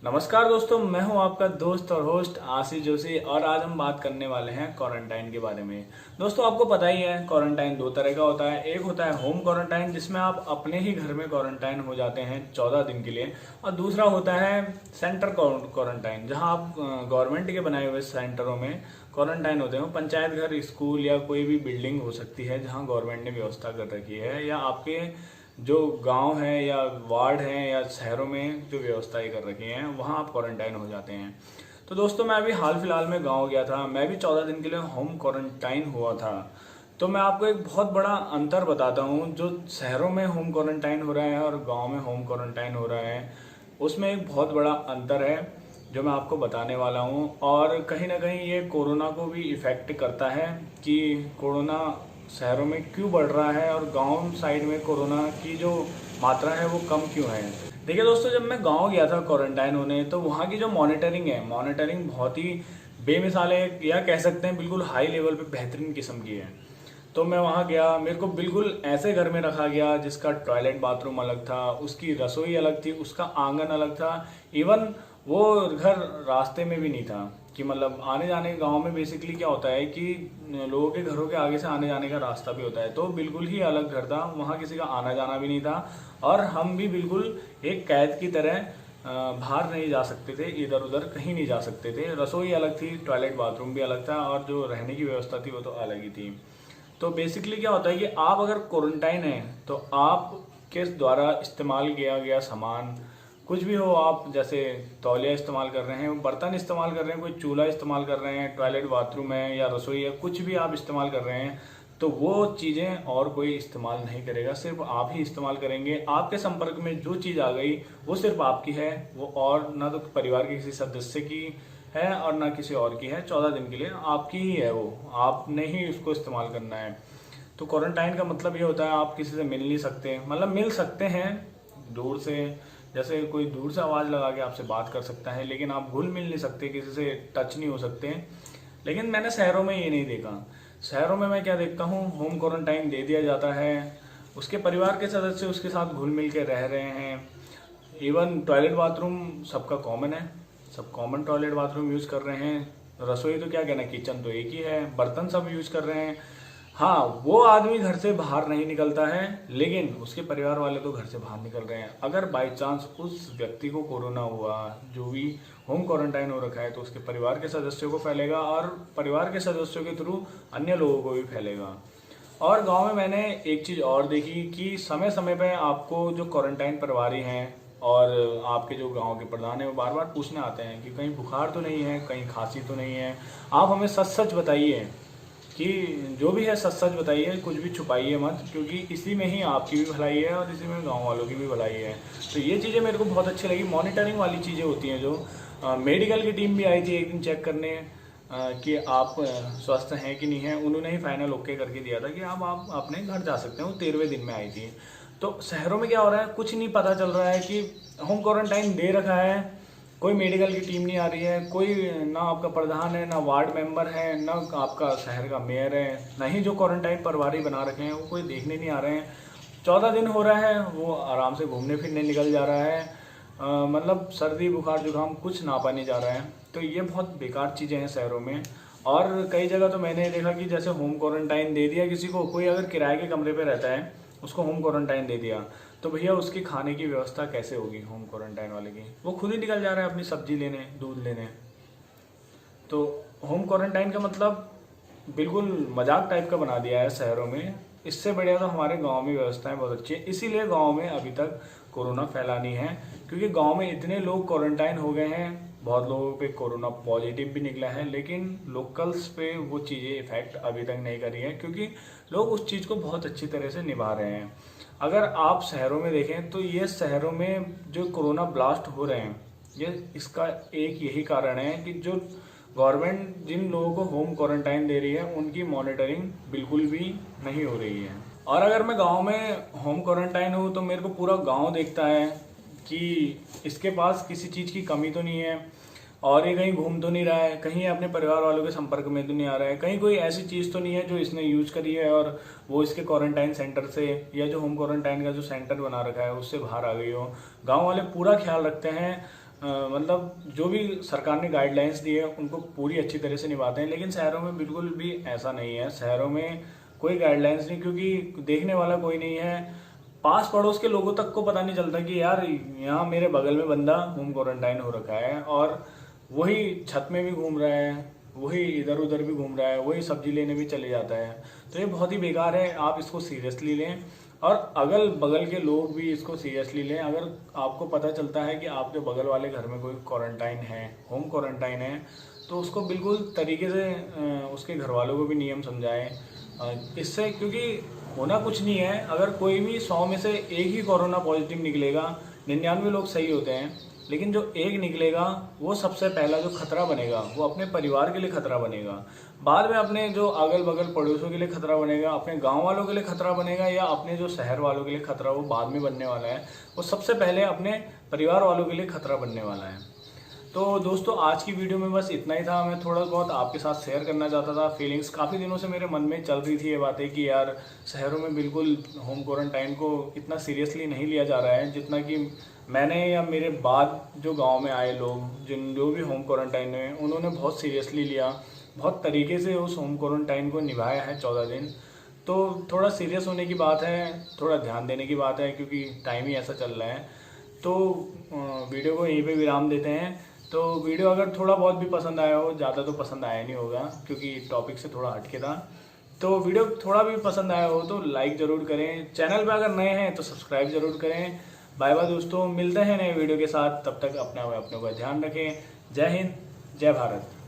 नमस्कार दोस्तों, मैं हूं आपका दोस्त और होस्ट आशीष जोशी और आज हम बात करने वाले हैं क्वारंटाइन के बारे में। दोस्तों, आपको पता ही है क्वारंटाइन दो तरह का होता है। एक होता है होम क्वारंटाइन, जिसमें आप अपने ही घर में क्वारंटाइन हो जाते हैं 14 दिन के लिए, और दूसरा होता है सेंटर क्वारंटाइन, जहां आप गवर्नमेंट के बनाए हुए सेंटरों में क्वारंटाइन होते हैं। पंचायत घर, स्कूल या कोई भी बिल्डिंग हो सकती है जहाँ गवर्नमेंट ने व्यवस्था कर रखी है, या आपके जो गांव है या वार्ड है या शहरों में जो व्यवस्थाएं कर रखी हैं वहाँ आप क्वारंटाइन हो जाते हैं। तो दोस्तों, मैं अभी हाल फिलहाल में गांव गया था। मैं भी 14 दिन के लिए होम क्वारंटाइन हुआ था। तो मैं आपको एक बहुत बड़ा अंतर बताता हूँ। जो शहरों में होम क्वारंटाइन हो रहा है और गांव में होम क्वारंटाइन हो रहा है, उसमें एक बहुत बड़ा अंतर है जो मैं आपको बताने वाला हूँ। और कहीं ना कहीं ये कोरोना को भी इफेक्ट करता है कि कोरोना शहरों में क्यों बढ़ रहा है और गांव साइड में कोरोना की जो मात्रा है वो कम क्यों है। देखिए दोस्तों, जब मैं गांव गया था क्वारंटाइन होने, तो वहाँ की जो मॉनिटरिंग बहुत ही बेमिसाल है, या कह सकते हैं बिल्कुल हाई लेवल पे बेहतरीन किस्म की है। तो मैं वहाँ गया, मेरे को बिल्कुल ऐसे घर में रखा गया जिसका टॉयलेट बाथरूम अलग था, उसकी रसोई अलग थी, उसका आंगन अलग था। इवन वो घर रास्ते में भी नहीं था। कि मतलब आने जाने गांव में बेसिकली क्या होता है कि लोगों के घरों के आगे से आने जाने का रास्ता भी होता है, तो बिल्कुल ही अलग घर था। वहाँ किसी का आना जाना भी नहीं था, और हम भी बिल्कुल एक कैद की तरह बाहर नहीं जा सकते थे, इधर उधर कहीं नहीं जा सकते थे। रसोई अलग थी, टॉयलेट बाथरूम भी अलग था, और जो रहने की व्यवस्था थी वो तो अलग ही थी। तो बेसिकली क्या होता है कि आप अगर क्वारंटाइन है तो आप के द्वारा इस्तेमाल किया गया सामान कुछ भी हो, आप जैसे तौलिया इस्तेमाल कर रहे हैं, बर्तन इस्तेमाल कर रहे हैं, कोई चूल्हा इस्तेमाल कर रहे हैं, टॉयलेट बाथरूम है या रसोई है, कुछ भी आप इस्तेमाल कर रहे हैं, तो वो चीज़ें और कोई इस्तेमाल नहीं करेगा, सिर्फ आप ही इस्तेमाल करेंगे। आपके संपर्क में जो चीज़ आ गई वो सिर्फ आपकी है, वो और ना तो परिवार के किसी सदस्य की है और ना किसी और की है। 14 दिन के लिए आपकी ही है, वो आपने ही उसको इस्तेमाल करना है। तो क्वारंटाइन का मतलब ये होता है आप किसी से मिल नहीं सकते, मतलब मिल सकते हैं दूर से, जैसे कोई दूर से आवाज़ लगा के आपसे बात कर सकता है, लेकिन आप घुल मिल नहीं सकते, किसी से टच नहीं हो सकते। लेकिन मैंने शहरों में ये नहीं देखा। शहरों में मैं क्या देखता हूँ, होम क्वारंटाइन दे दिया जाता है, उसके परिवार के सदस्य उसके साथ घुल मिल के रह रहे हैं। इवन टॉयलेट बाथरूम सबका कॉमन है, सब कॉमन टॉयलेट बाथरूम यूज़ कर रहे हैं। रसोई तो क्या कहना, किचन तो एक ही है, बर्तन सब यूज़ कर रहे हैं। हाँ, वो आदमी घर से बाहर नहीं निकलता है, लेकिन उसके परिवार वाले तो घर से बाहर निकल रहे हैं। अगर बाई चांस उस व्यक्ति को कोरोना हुआ, जो भी होम क्वारंटाइन हो रखा है, तो उसके परिवार के सदस्यों को फैलेगा और परिवार के सदस्यों के थ्रू अन्य लोगों को भी फैलेगा। और गांव में मैंने एक चीज़ और देखी कि समय समय पे आपको जो क्वारंटाइन प्रभारी हैं और आपके जो गांव के प्रधान हैं, वो बार बार पूछने आते हैं कि कहीं बुखार तो नहीं है, कहीं खांसी तो नहीं है, आप हमें सच सच बताइए, कि जो भी है सच सच बताइए, कुछ भी छुपाइए मत, क्योंकि इसी में ही आपकी भी भलाई है और इसी में गांव वालों की भी भलाई है। तो ये चीज़ें मेरे को बहुत अच्छी लगी। मॉनिटरिंग वाली चीज़ें होती हैं जो मेडिकल की टीम भी आई थी एक दिन चेक करने कि आप स्वस्थ हैं कि नहीं हैं। उन्होंने ही फाइनल ओके करके दिया था कि आप अपने घर जा सकते हैं। वो 13वें दिन में आई थी। तो शहरों में क्या हो रहा है, कुछ नहीं पता चल रहा है कि होम क्वारंटाइन दे रखा है, कोई मेडिकल की टीम नहीं आ रही है, कोई ना आपका प्रधान है, ना वार्ड मेंबर है, ना आपका शहर का मेयर है, ना ही जो क्वारंटाइन प्रभारी बना रखे हैं वो कोई देखने नहीं आ रहे हैं। 14 दिन हो रहा है, वो आराम से घूमने फिरने निकल जा रहा है। मतलब सर्दी बुखार जुकाम कुछ नापा नहीं जा रहा है। तो ये बहुत बेकार चीज़ें हैं शहरों में। और कई जगह तो मैंने देखा कि जैसे होम क्वारंटाइन दे दिया किसी को, कोई अगर किराए के कमरे पे रहता है, उसको होम क्वारंटाइन दे दिया, तो भैया उसकी खाने की व्यवस्था कैसे होगी होम क्वारंटाइन वाले की? वो खुद ही निकल जा रहा है अपनी सब्जी लेने, दूध लेने। तो होम क्वारंटाइन का मतलब बिल्कुल मजाक टाइप का बना दिया है शहरों में। इससे बढ़िया तो हमारे गांव में व्यवस्थाएं बहुत अच्छी है, इसीलिए गांव में अभी तक कोरोना फैला नहीं है, क्योंकि गांव में इतने लोग क्वारंटाइन हो गए हैं। बहुत लोगों पे कोरोना पॉजिटिव भी निकला है, लेकिन लोकल्स पे वो चीज़ें इफेक्ट अभी तक नहीं करी है, क्योंकि लोग उस चीज़ को बहुत अच्छी तरह से निभा रहे हैं। अगर आप शहरों में देखें तो ये शहरों में जो कोरोना ब्लास्ट हो रहे हैं, ये इसका एक यही कारण है कि जो गवर्नमेंट जिन लोगों को होम क्वारंटाइन दे रही है उनकी मॉनिटरिंग बिल्कुल भी नहीं हो रही है। और अगर मैं गांव में होम क्वारंटाइन हूँ तो मेरे को पूरा गांव देखता है कि इसके पास किसी चीज़ की कमी तो नहीं है, और ये कहीं घूम तो नहीं रहा है, कहीं अपने परिवार वालों के संपर्क में तो नहीं आ रहा है, कहीं कोई ऐसी चीज़ तो नहीं है जो इसने यूज करी है और वो इसके क्वारंटाइन सेंटर से या जो होम क्वारंटाइन का जो सेंटर बना रखा है उससे बाहर आ गई हो। गांव वाले पूरा ख्याल रखते हैं मतलब जो भी सरकार ने गाइडलाइंस दी है उनको पूरी अच्छी तरह से निभाते हैं। लेकिन शहरों में बिल्कुल भी ऐसा नहीं है। शहरों में कोई गाइडलाइंस नहीं, क्योंकि देखने वाला कोई नहीं है। पास पड़ोस के लोगों तक को पता नहीं चलता कि यार यहाँ मेरे बगल में बंदा होम क्वारंटाइन हो रखा है, और वही छत में भी घूम रहा है, वही इधर उधर भी घूम रहा है, वही सब्जी लेने भी चले जाता है। तो ये बहुत ही बेकार है। आप इसको सीरियसली लें और अगल बगल के लोग भी इसको सीरियसली लें। अगर आपको पता चलता है कि आपके बगल वाले घर में कोई क्वारंटाइन है, होम क्वारंटाइन है, तो उसको बिल्कुल तरीके से उसके घर वालों को भी नियम समझाएं। इससे क्योंकि होना कुछ नहीं है। अगर कोई भी 100 में से एक ही कोरोना पॉजिटिव निकलेगा, 99 लोग सही होते हैं, लेकिन जो एक निकलेगा वो सबसे पहला जो खतरा बनेगा वो अपने परिवार के लिए खतरा बनेगा। बाद में अपने जो अगल बगल पड़ोसियों के लिए खतरा बनेगा, अपने गांव वालों के लिए खतरा बनेगा, या अपने जो शहर वालों के लिए खतरा वो बाद में बनने वाला है। वो सबसे पहले अपने परिवार वालों के लिए खतरा बनने वाला है। तो दोस्तों आज की वीडियो में बस इतना ही था। मैं थोड़ा बहुत आपके साथ शेयर करना चाहता था फीलिंग्स। काफ़ी दिनों से मेरे मन में चल रही थी ये बातें कि यार शहरों में बिल्कुल होम क्वारंटाइन को इतना सीरियसली नहीं लिया जा रहा है जितना कि मैंने या मेरे बाद जो गांव में आए लोग जो भी होम क्वारंटाइन में उन्होंने बहुत सीरियसली लिया, बहुत तरीके से उस होम क्वारंटाइन को निभाया है 14 दिन। तो थोड़ा सीरियस होने की बात है, थोड़ा ध्यान देने की बात है, क्योंकि टाइम ही ऐसा चल रहा है। तो वीडियो को यहीं पे विराम देते हैं। तो वीडियो अगर थोड़ा बहुत भी पसंद आया हो, ज़्यादा तो पसंद आया नहीं होगा क्योंकि टॉपिक से थोड़ा हटके था, तो वीडियो थोड़ा भी पसंद आया हो तो लाइक ज़रूर करें। चैनल पे अगर नए हैं तो सब्सक्राइब ज़रूर करें। बाय बाय दोस्तों, मिलते हैं नए वीडियो के साथ। तब तक अपना व अपनों का ध्यान रखें। जय हिंद, जय भारत।